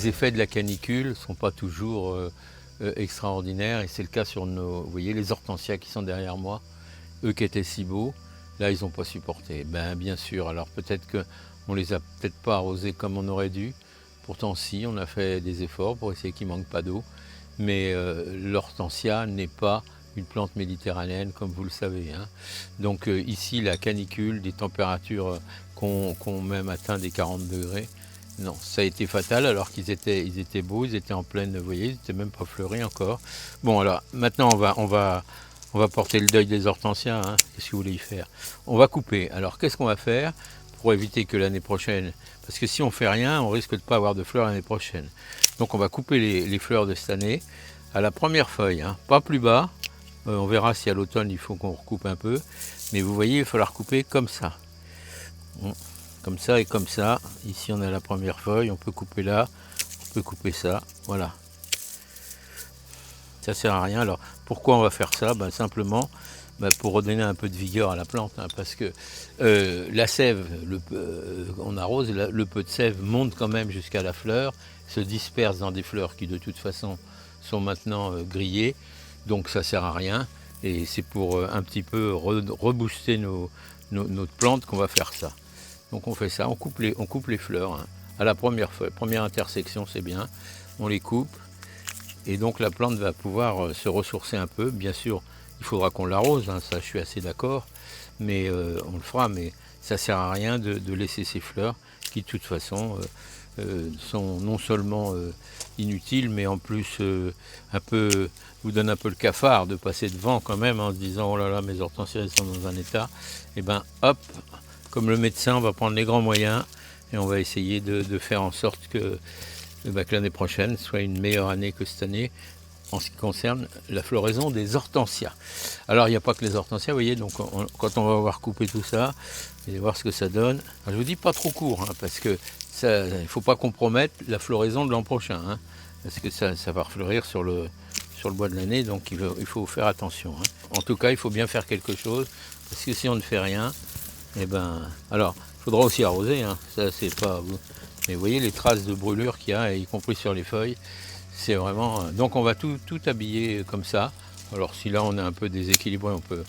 les effets de la canicule ne sont pas toujours extraordinaires, et c'est le cas sur nos, vous voyez les hortensias qui sont derrière moi, eux qui étaient si beaux, là ils n'ont pas supporté. Ben bien sûr, alors peut-être qu'on les a peut-être pas arrosés comme on aurait dû, pourtant si, on a fait des efforts pour essayer qu'il ne manque pas d'eau, mais l'hortensia n'est pas une plante méditerranéenne comme vous le savez, hein. Donc ici la canicule, des températures qu'on même atteint des 40 degrés, non, ça a été fatal alors qu'ils étaient beaux, ils étaient en pleine, vous voyez, ils n'étaient même pas fleuris encore. Bon alors maintenant on va porter le deuil des hortensias, hein. Qu'est-ce que vous voulez y faire? On va couper. Alors qu'est-ce qu'on va faire pour éviter que l'année prochaine, parce que si on fait rien, on risque de ne pas avoir de fleurs l'année prochaine. Donc on va couper les fleurs de cette année à la première feuille, hein, pas plus bas. On verra si à l'automne il faut qu'on recoupe un peu, mais vous voyez il va falloir couper comme ça. Comme ça et comme ça. Ici on a la première feuille, on peut couper là, on peut couper ça, voilà. Ça sert à rien. Alors pourquoi on va faire ça? Ben, simplement pour redonner un peu de vigueur à la plante, hein, parce que la sève, on arrose, le peu de sève monte quand même jusqu'à la fleur, se disperse dans des fleurs qui de toute façon sont maintenant grillées, donc ça sert à rien, et c'est pour un petit peu rebooster notre plante qu'on va faire ça. Donc on fait ça, on coupe les fleurs, hein, à la première feuille, première intersection, c'est bien, on les coupe, et donc la plante va pouvoir se ressourcer un peu. Bien sûr, il faudra qu'on l'arrose, hein, ça je suis assez d'accord, mais on le fera, mais ça sert à rien de laisser ces fleurs qui de toute façon sont non seulement inutiles, mais en plus un peu, vous donnent un peu le cafard de passer devant quand même en se disant oh là là, mes hortensias sont dans un état, et ben hop, comme le médecin, on va prendre les grands moyens et on va essayer de faire en sorte que l'année prochaine soit une meilleure année que cette année en ce qui concerne la floraison des hortensias. Alors il n'y a pas que les hortensias, vous voyez, donc quand on va avoir coupé tout ça, vous allez voir ce que ça donne. Alors, je vous dis pas trop court, hein, parce que il ne faut pas compromettre la floraison de l'an prochain, hein, parce que ça va refleurir sur le bois de l'année, donc il faut faire attention, hein. En tout cas, il faut bien faire quelque chose, parce que si on ne fait rien, eh ben, alors, il faudra aussi arroser, hein, ça c'est pas... Mais vous voyez les traces de brûlure qu'il y a, y compris sur les feuilles, c'est vraiment... Donc on va tout habiller comme ça. Alors si là on est un peu déséquilibré, on peut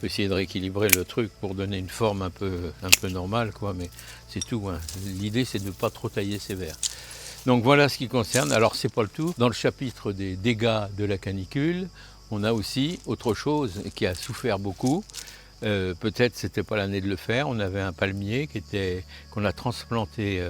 essayer de rééquilibrer le truc pour donner une forme un peu normale, quoi, mais c'est tout, hein. L'idée c'est de ne pas trop tailler sévère. Donc voilà ce qui concerne, alors c'est pas le tout. Dans le chapitre des dégâts de la canicule, on a aussi autre chose qui a souffert beaucoup. Peut-être c'était pas l'année de le faire. On avait un palmier qu'on a transplanté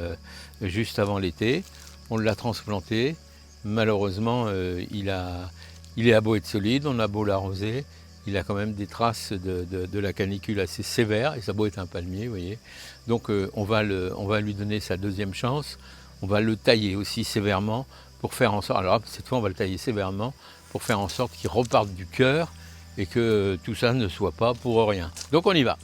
juste avant l'été. On l'a transplanté. Malheureusement, il est beau être solide. On a beau l'arroser, il a quand même des traces de la canicule assez sévères. Et ça a beau être un palmier, vous voyez. Donc on va lui donner sa deuxième chance. On va le tailler aussi sévèrement pour faire en sorte. Alors cette fois, on va le tailler sévèrement pour faire en sorte qu'il reparte du cœur, et que tout ça ne soit pas pour rien. Donc on y va.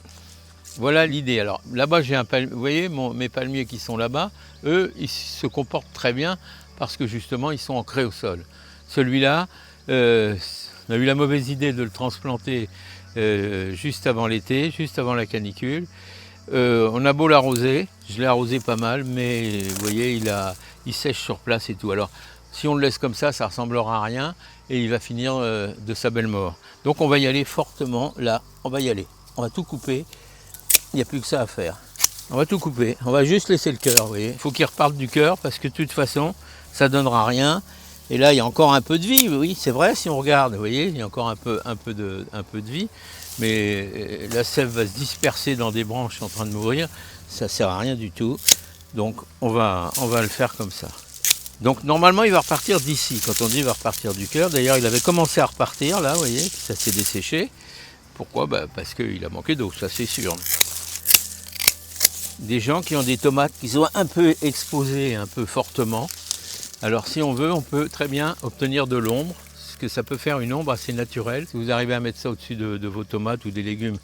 Voilà l'idée. Alors là-bas j'ai un palmier, vous voyez mes palmiers qui sont là-bas, eux ils se comportent très bien parce que justement ils sont ancrés au sol. Celui-là, on a eu la mauvaise idée de le transplanter juste avant l'été, juste avant la canicule. On a beau l'arroser, je l'ai arrosé pas mal, mais vous voyez il sèche sur place et tout. Alors si on le laisse comme ça ressemblera à rien et il va finir de sa belle mort. Donc on va y aller fortement, là, on va y aller. On va tout couper, il n'y a plus que ça à faire. On va tout couper, on va juste laisser le cœur, vous voyez. Il faut qu'il reparte du cœur parce que de toute façon, ça ne donnera rien. Et là, il y a encore un peu de vie, oui, c'est vrai, si on regarde, vous voyez, il y a encore un peu de vie. Mais la sève va se disperser dans des branches en train de mourir, ça ne sert à rien du tout. Donc on va le faire comme ça. Donc normalement il va repartir d'ici, quand on dit il va repartir du cœur. D'ailleurs il avait commencé à repartir là, vous voyez, ça s'est desséché. Pourquoi? Parce qu'il a manqué d'eau, ça c'est sûr. Des gens qui ont des tomates qui sont un peu exposées, un peu fortement. Alors si on veut, on peut très bien obtenir de l'ombre, parce que ça peut faire une ombre assez naturelle. Si vous arrivez à mettre ça au-dessus de vos tomates ou des légumes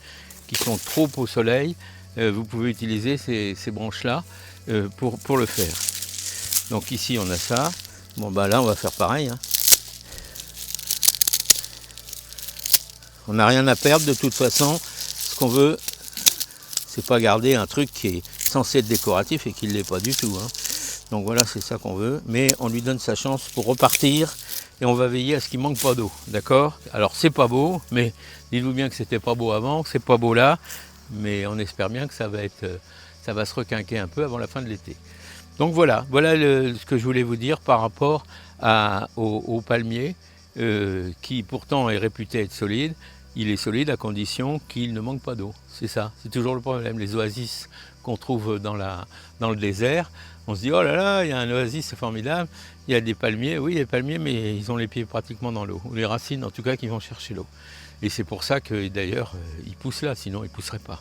qui sont trop au soleil, vous pouvez utiliser ces branches-là pour le faire. Donc ici on a ça. Bon là on va faire pareil, hein. On n'a rien à perdre de toute façon. Ce qu'on veut, c'est pas garder un truc qui est censé être décoratif et qui ne l'est pas du tout, hein. Donc voilà, c'est ça qu'on veut, mais on lui donne sa chance pour repartir et on va veiller à ce qu'il ne manque pas d'eau, d'accord? Alors c'est pas beau, mais dites-vous bien que c'était pas beau avant, que c'est pas beau là, mais on espère bien que ça va se requinquer un peu avant la fin de l'été. Donc voilà, ce que je voulais vous dire par rapport au palmier, qui pourtant est réputé être solide. Il est solide à condition qu'il ne manque pas d'eau. C'est ça, c'est toujours le problème. Les oasis qu'on trouve dans le désert, on se dit oh là là, il y a un oasis, c'est formidable. Il y a des palmiers, oui, des palmiers, mais ils ont les pieds pratiquement dans l'eau, ou les racines en tout cas qui vont chercher l'eau. Et c'est pour ça que d'ailleurs ils poussent là, sinon ils ne pousseraient pas.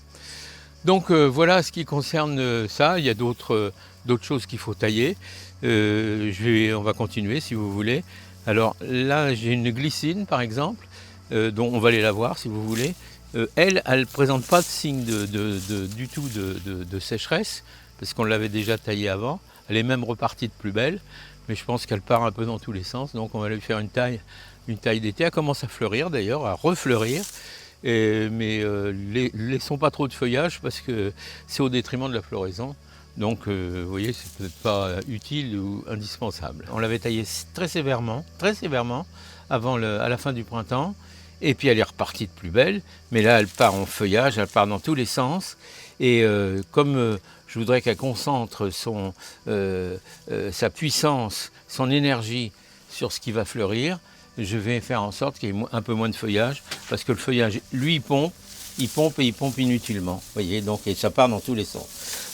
Donc voilà ce qui concerne ça. Il y a d'autres choses qu'il faut tailler. On va continuer si vous voulez. Alors là, j'ai une glycine par exemple, dont on va aller la voir si vous voulez. Elle ne présente pas de signe du tout de sécheresse, parce qu'on l'avait déjà taillée avant. Elle est même repartie de plus belle, mais je pense qu'elle part un peu dans tous les sens. Donc on va lui faire une taille d'été. Elle commence à fleurir d'ailleurs, à refleurir. Mais laissons pas trop de feuillage parce que c'est au détriment de la floraison. Donc vous voyez, c'est peut-être pas utile ou indispensable. On l'avait taillée très sévèrement à la fin du printemps. Et puis elle est repartie de plus belle, mais là elle part en feuillage, elle part dans tous les sens. Et comme je voudrais qu'elle concentre sa puissance, son énergie sur ce qui va fleurir, je vais faire en sorte qu'il y ait un peu moins de feuillage, parce que le feuillage, lui, il pompe inutilement. Vous voyez, donc, et ça part dans tous les sens.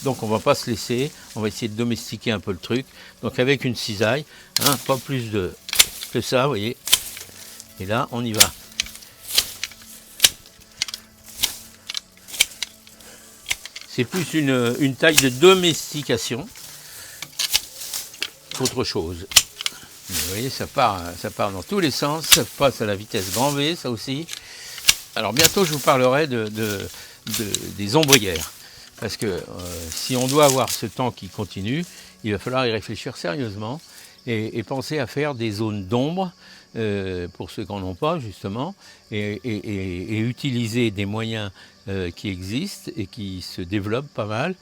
Donc on ne va pas se laisser, on va essayer de domestiquer un peu le truc. Donc avec une cisaille, hein, pas plus que ça, vous voyez. Et là, on y va. C'est plus une taille de domestication qu'autre chose. Vous voyez, ça part dans tous les sens, ça passe à la vitesse grand V, ça aussi. Alors bientôt, je vous parlerai des ombrières. Parce que si on doit avoir ce temps qui continue, il va falloir y réfléchir sérieusement et penser à faire des zones d'ombre, pour ceux qui n'en ont pas, justement, et utiliser des moyens qui existent et qui se développent pas mal,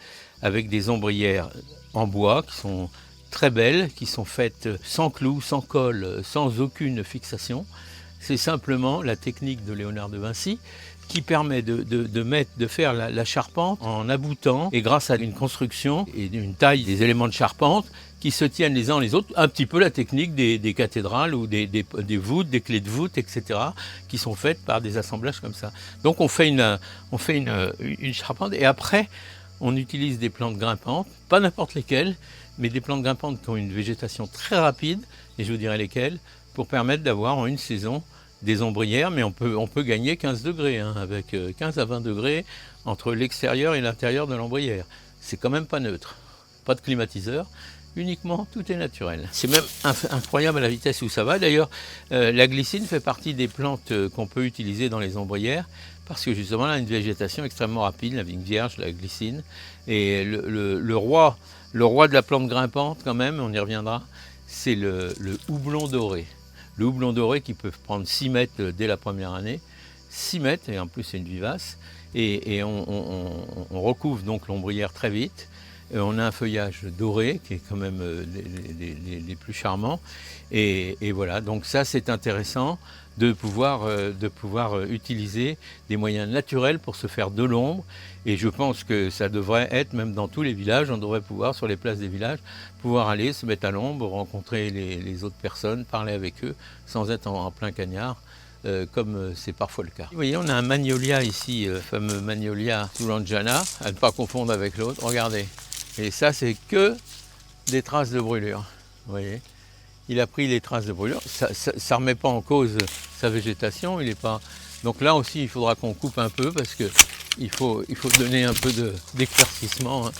avec des ombrières en bois qui sont très belles, qui sont faites sans clous, sans colle, sans aucune fixation. C'est simplement la technique de Léonard de Vinci qui permet de faire la charpente en aboutant, et grâce à une construction et une taille des éléments de charpente qui se tiennent les uns les autres, un petit peu la technique des cathédrales ou des voûtes, des clés de voûte, etc., qui sont faites par des assemblages comme ça. Donc on fait une charpente et après on utilise des plantes grimpantes, pas n'importe lesquelles, mais des plantes grimpantes qui ont une végétation très rapide, et je vous dirai lesquelles, pour permettre d'avoir en une saison des ombrières, mais on peut gagner 15 degrés, hein, avec 15 à 20 degrés entre l'extérieur et l'intérieur de l'ombrière. C'est quand même pas neutre, pas de climatiseur, uniquement tout est naturel. C'est même incroyable à la vitesse où ça va. D'ailleurs, la glycine fait partie des plantes qu'on peut utiliser dans les ombrières, parce que justement, elle a une végétation extrêmement rapide, la vigne vierge, la glycine, et le roi de la plante grimpante, quand même, on y reviendra, c'est le houblon doré. Le houblon doré qui peut prendre 6 mètres dès la première année, 6 mètres, et en plus c'est une vivace, et on recouvre donc l'ombrière très vite. On a un feuillage doré qui est quand même les plus charmants, et voilà, donc ça c'est intéressant de pouvoir utiliser des moyens naturels pour se faire de l'ombre, et je pense que ça devrait être, même dans tous les villages, on devrait pouvoir, sur les places des villages, pouvoir aller se mettre à l'ombre, rencontrer les autres personnes, parler avec eux, sans être en plein cagnard, comme c'est parfois le cas. Vous voyez, on a un magnolia ici, le fameux magnolia soulangeana, à ne pas confondre avec l'autre, regardez. Et ça, c'est que des traces de brûlure, vous voyez. Il a pris les traces de brûlure, ça ne remet pas en cause sa végétation, il est pas... Donc là aussi, il faudra qu'on coupe un peu, parce qu'il faut donner un peu d'éclaircissement. Hein.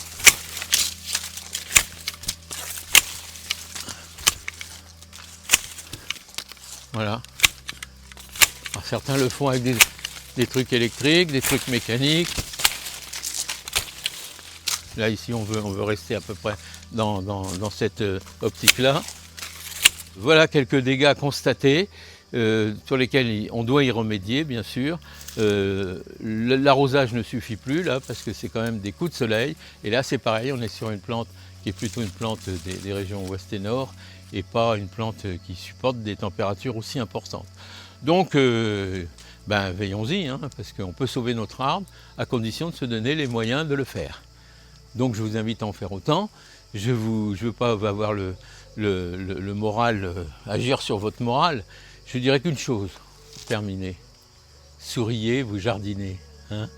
Voilà. Alors, certains le font avec des trucs électriques, des trucs mécaniques. Là, ici, on veut rester à peu près dans cette optique-là. Voilà quelques dégâts constatés, sur lesquels on doit y remédier, bien sûr. L'arrosage ne suffit plus, là, parce que c'est quand même des coups de soleil. Et là, c'est pareil, on est sur une plante qui est plutôt une plante des régions ouest et nord, et pas une plante qui supporte des températures aussi importantes. Donc, veillons-y, hein, parce qu'on peut sauver notre arbre à condition de se donner les moyens de le faire. Donc je vous invite à en faire autant. Je ne veux pas avoir le moral, agir sur votre morale. Je dirais qu'une chose, pour terminer, souriez, vous jardinez. Hein.